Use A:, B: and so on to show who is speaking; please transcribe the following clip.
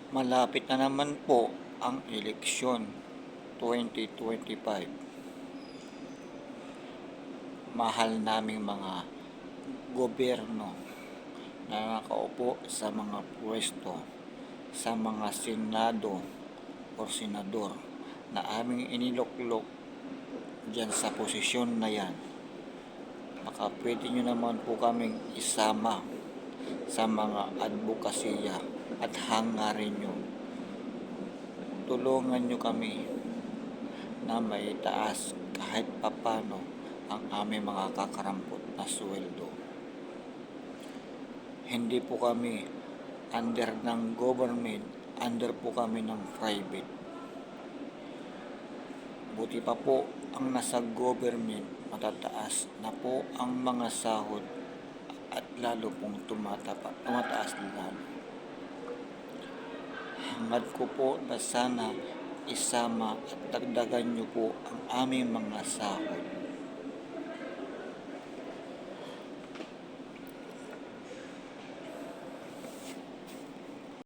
A: Malapit na naman po ang eleksyon 2025. Mahal naming mga gobyerno na nakaupo sa mga pwesto, sa mga senado o senador na aming iniluklok dyan sa posisyon na yan. Baka pwede nyo naman po kaming isama sa mga advokasya at hangarin nyo. Tulungan nyo kami na may taas kahit papano ang aming mga kakarampot na sweldo. Hindi po kami under ng government, under po kami ng private. Buti pa po ang nasa government, matataas na po ang mga sahod at lalo pong tumataas lalo. Hangad ko po na sana isama at dagdagan nyo po ang aming mga sahod